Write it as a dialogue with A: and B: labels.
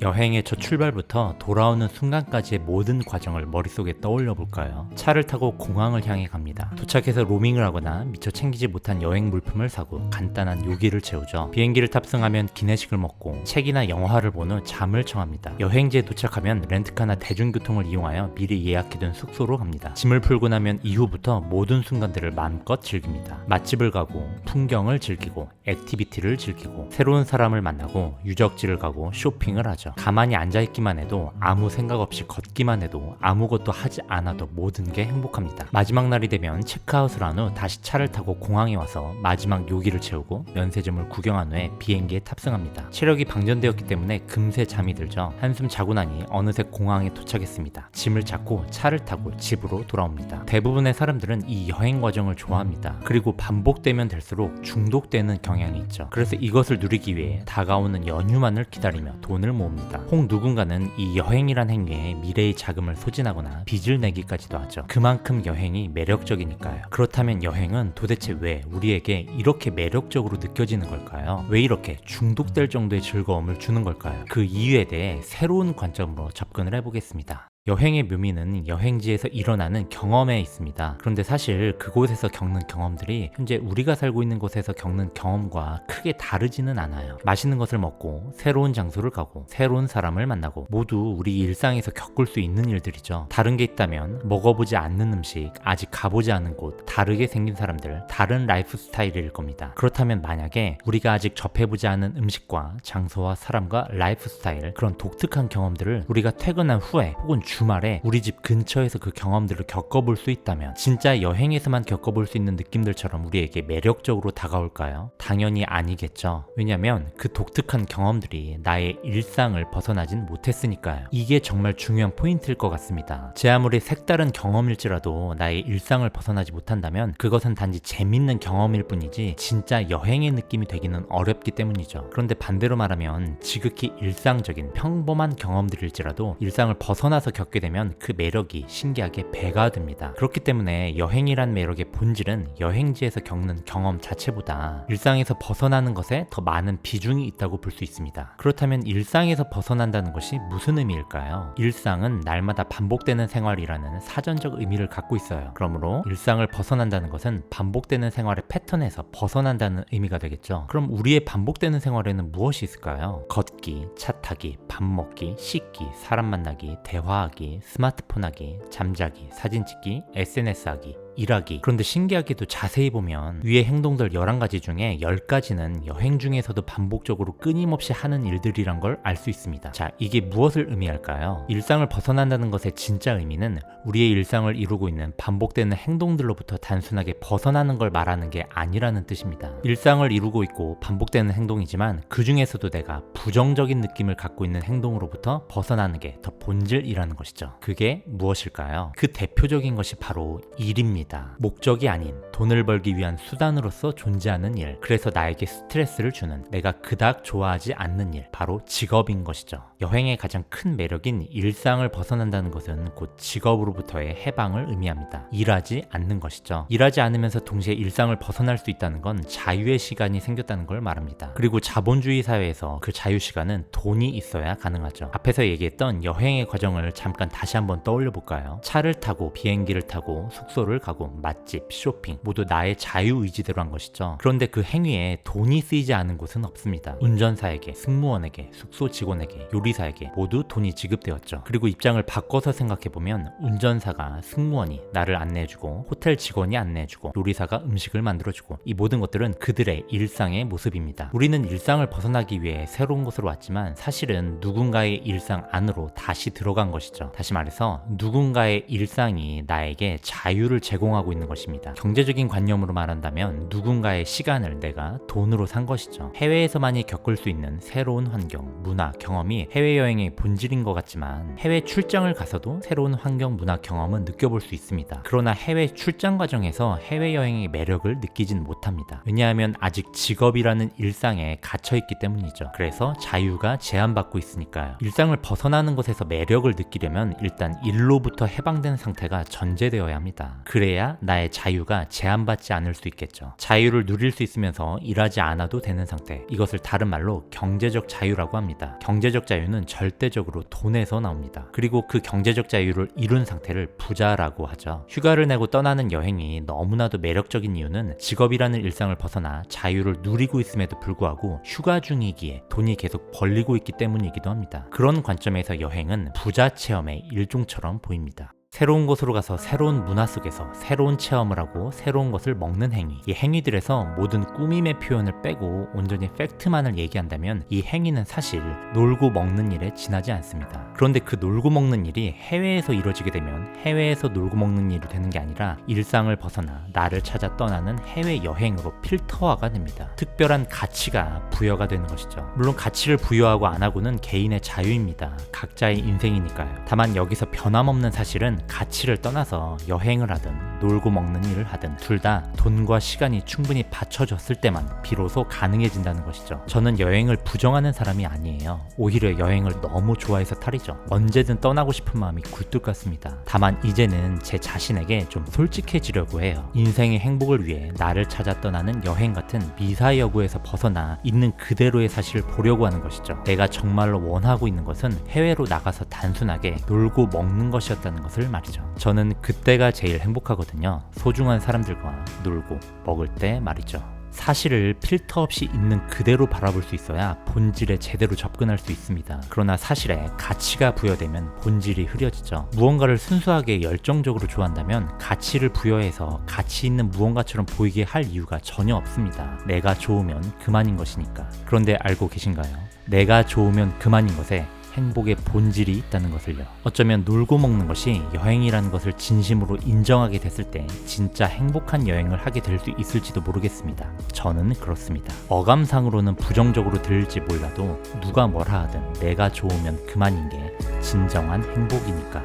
A: 여행의 첫 출발부터 돌아오는 순간까지의 모든 과정을 머릿속에 떠올려 볼까요? 차를 타고 공항을 향해 갑니다. 도착해서 로밍을 하거나 미처 챙기지 못한 여행 물품을 사고 간단한 요기를 채우죠. 비행기를 탑승하면 기내식을 먹고 책이나 영화를 본 후 잠을 청합니다. 여행지에 도착하면 렌트카나 대중교통을 이용하여 미리 예약해둔 숙소로 갑니다. 짐을 풀고 나면 이후부터 모든 순간들을 마음껏 즐깁니다. 맛집을 가고 풍경을 즐기고 액티비티를 즐기고 새로운 사람을 만나고 유적지를 가고 쇼핑을 하죠. 가만히 앉아있기만 해도 아무 생각 없이 걷기만 해도 아무것도 하지 않아도 모든 게 행복합니다. 마지막 날이 되면 체크아웃을 한 후 다시 차를 타고 공항에 와서 마지막 요기를 채우고 면세점을 구경한 후에 비행기에 탑승합니다. 체력이 방전되었기 때문에 금세 잠이 들죠. 한숨 자고 나니 어느새 공항에 도착했습니다. 짐을 찾고 차를 타고 집으로 돌아옵니다. 대부분의 사람들은 이 여행 과정을 좋아합니다. 그리고 반복되면 될수록 중독되는 경향이 있죠. 그래서 이것을 누리기 위해 다가오는 연휴만을 기다리며 돈을 모읍니다. 혹 누군가는 이 여행이란 행위에 미래의 자금을 소진하거나 빚을 내기까지도 하죠. 그만큼 여행이 매력적이니까요. 그렇다면 여행은 도대체 왜 우리에게 이렇게 매력적으로 느껴지는 걸까요? 왜 이렇게 중독될 정도의 즐거움을 주는 걸까요? 그 이유에 대해 새로운 관점으로 접근을 해보겠습니다. 여행의 묘미는 여행지에서 일어나는 경험에 있습니다. 그런데 사실 그곳에서 겪는 경험들이 현재 우리가 살고 있는 곳에서 겪는 경험과 크게 다르지는 않아요. 맛있는 것을 먹고 새로운 장소를 가고 새로운 사람을 만나고 모두 우리 일상에서 겪을 수 있는 일들이죠. 다른 게 있다면 먹어보지 않는 음식, 아직 가보지 않은 곳, 다르게 생긴 사람들, 다른 라이프 스타일일 겁니다. 그렇다면 만약에 우리가 아직 접해보지 않은 음식과 장소와 사람과 라이프 스타일, 그런 독특한 경험들을 우리가 퇴근한 후에 혹은 주말에 우리 집 근처에서 그 경험들을 겪어볼 수 있다면 진짜 여행에서만 겪어볼 수 있는 느낌들처럼 우리에게 매력적으로 다가올까요? 당연히 아니겠죠. 왜냐면 그 독특한 경험들이 나의 일상을 벗어나진 못했으니까요. 이게 정말 중요한 포인트일 것 같습니다. 제 아무리 색다른 경험일지라도 나의 일상을 벗어나지 못한다면 그것은 단지 재밌는 경험일 뿐이지 진짜 여행의 느낌이 되기는 어렵기 때문이죠. 그런데 반대로 말하면 지극히 일상적인 평범한 경험들일지라도 일상을 벗어나서 겪게 되면 그 매력이 신기하게 배가 됩니다. 그렇기 때문에 여행이란 매력의 본질은 여행지에서 겪는 경험 자체보다 일상에서 벗어나는 것에 더 많은 비중이 있다고 볼 수 있습니다. 그렇다면 일상에서 벗어난다는 것이 무슨 의미일까요? 일상은 날마다 반복되는 생활이라는 사전적 의미를 갖고 있어요. 그러므로 일상을 벗어난다는 것은 반복되는 생활의 패턴에서 벗어난다는 의미가 되겠죠. 그럼 우리의 반복되는 생활에는 무엇이 있을까요? 걷기, 차 타기, 밥 먹기, 씻기, 사람 만나기, 대화하기, 스마트폰 하기, 잠자기, 사진 찍기, SNS 하기, 일하기. 그런데 신기하게도 자세히 보면 위의 행동들 11가지 중에 10가지는 여행 중에서도 반복적으로 끊임없이 하는 일들이란 걸 알 수 있습니다. 자, 이게 무엇을 의미할까요? 일상을 벗어난다는 것의 진짜 의미는 우리의 일상을 이루고 있는 반복되는 행동들로부터 단순하게 벗어나는 걸 말하는 게 아니라는 뜻입니다. 일상을 이루고 있고 반복되는 행동이지만 그 중에서도 내가 부정적인 느낌을 갖고 있는 행동으로부터 벗어나는 게 더 본질이라는 것이죠. 그게 무엇일까요? 그 대표적인 것이 바로 일입니다. 목적이 아닌 돈을 벌기 위한 수단으로서 존재하는 일, 그래서 나에게 스트레스를 주는, 내가 그닥 좋아하지 않는 일, 바로 직업인 것이죠. 여행의 가장 큰 매력인 일상을 벗어난다는 것은 곧 직업으로부터의 해방을 의미합니다. 일하지 않는 것이죠. 일하지 않으면서 동시에 일상을 벗어날 수 있다는 건 자유의 시간이 생겼다는 걸 말합니다. 그리고 자본주의 사회에서 그 자유 시간은 돈이 있어야 가능하죠. 앞에서 얘기했던 여행의 과정을 잠깐 다시 한번 떠올려 볼까요? 차를 타고 비행기를 타고 숙소를 가고 맛집, 쇼핑 모두 나의 자유의지대로 한 것이죠. 그런데 그 행위에 돈이 쓰이지 않은 곳은 없습니다. 운전사에게, 승무원에게, 숙소 직원에게, 요리사에게 모두 돈이 지급되었죠. 그리고 입장을 바꿔서 생각해보면 운전사가, 승무원이 나를 안내해주고 호텔 직원이 안내해주고 요리사가 음식을 만들어주고 이 모든 것들은 그들의 일상의 모습입니다. 우리는 일상을 벗어나기 위해 새로운 곳으로 왔지만 사실은 누군가의 일상 안으로 다시 들어간 것이죠. 다시 말해서 누군가의 일상이 나에게 자유를 제공하고 있는 것입니다. 경제적인 관념으로 말한다면 누군가의 시간을 내가 돈으로 산 것이죠. 해외에서만이 겪을 수 있는 새로운 환경, 문화, 경험이 해외여행의 본질인 것 같지만 해외 출장을 가서도 새로운 환경, 문화, 경험은 느껴볼 수 있습니다. 그러나 해외 출장 과정에서 해외여행의 매력을 느끼진 못합니다. 왜냐하면 아직 직업이라는 일상에 갇혀있기 때문이죠. 그래서 자유가 제한받고 있으니까요. 일상을 벗어나는 것에서 매력을 느끼려면 일단 일로부터 해방된 상태가 전제되어야 합니다. 그래야 나의 자유가 제한받지 않을 수 있겠죠. 자유를 누릴 수 있으면서 일하지 않아도 되는 상태. 이것을 다른 말로 경제적 자유라고 합니다. 경제적 자유는 절대적으로 돈에서 나옵니다. 그리고 그 경제적 자유를 이룬 상태를 부자라고 하죠. 휴가를 내고 떠나는 여행이 너무나도 매력적인 이유는 직업이라는 일상을 벗어나 자유를 누리고 있음에도 불구하고 휴가 중이기에 돈이 계속 벌리고 있기 때문이기도 합니다. 그런 관점에서 여행은 부자 체험의 일종처럼 보입니다. 새로운 곳으로 가서 새로운 문화 속에서 새로운 체험을 하고 새로운 것을 먹는 행위. 이 행위들에서 모든 꾸밈의 표현을 빼고 온전히 팩트만을 얘기한다면 이 행위는 사실 놀고 먹는 일에 지나지 않습니다. 그런데 그 놀고 먹는 일이 해외에서 이루어지게 되면 해외에서 놀고 먹는 일이 되는 게 아니라 일상을 벗어나 나를 찾아 떠나는 해외 여행으로 필터화가 됩니다. 특별한 가치가 부여가 되는 것이죠. 물론 가치를 부여하고 안 하고는 개인의 자유입니다. 각자의 인생이니까요. 다만 여기서 변함없는 사실은 가치를 떠나서 여행을 하든 놀고 먹는 일을 하든 둘 다 돈과 시간이 충분히 받쳐졌을 때만 비로소 가능해진다는 것이죠. 저는 여행을 부정하는 사람이 아니에요. 오히려 여행을 너무 좋아해서 탈이죠. 언제든 떠나고 싶은 마음이 굴뚝 같습니다. 다만 이제는 제 자신에게 좀 솔직해지려고 해요. 인생의 행복을 위해 나를 찾아 떠나는 여행 같은 미사여구에서 벗어나 있는 그대로의 사실을 보려고 하는 것이죠. 내가 정말로 원하고 있는 것은 해외로 나가서 단순하게 놀고 먹는 것이었다는 것을 말이죠. 저는 그때가 제일 행복하거든요. 소중한 사람들과 놀고 먹을 때 말이죠. 사실을 필터 없이 있는 그대로 바라볼 수 있어야 본질에 제대로 접근할 수 있습니다. 그러나 사실에 가치가 부여되면 본질이 흐려지죠. 무언가를 순수하게 열정적으로 좋아한다면 가치를 부여해서 가치 있는 무언가처럼 보이게 할 이유가 전혀 없습니다. 내가 좋으면 그만인 것이니까. 그런데 알고 계신가요? 내가 좋으면 그만인 것에 행복의 본질이 있다는 것을요. 어쩌면 놀고 먹는 것이 여행이라는 것을 진심으로 인정하게 됐을 때 진짜 행복한 여행을 하게 될 수 있을지도 모르겠습니다. 저는 그렇습니다. 어감상으로는 부정적으로 들릴지 몰라도 누가 뭐라 하든 내가 좋으면 그만인 게 진정한 행복이니까.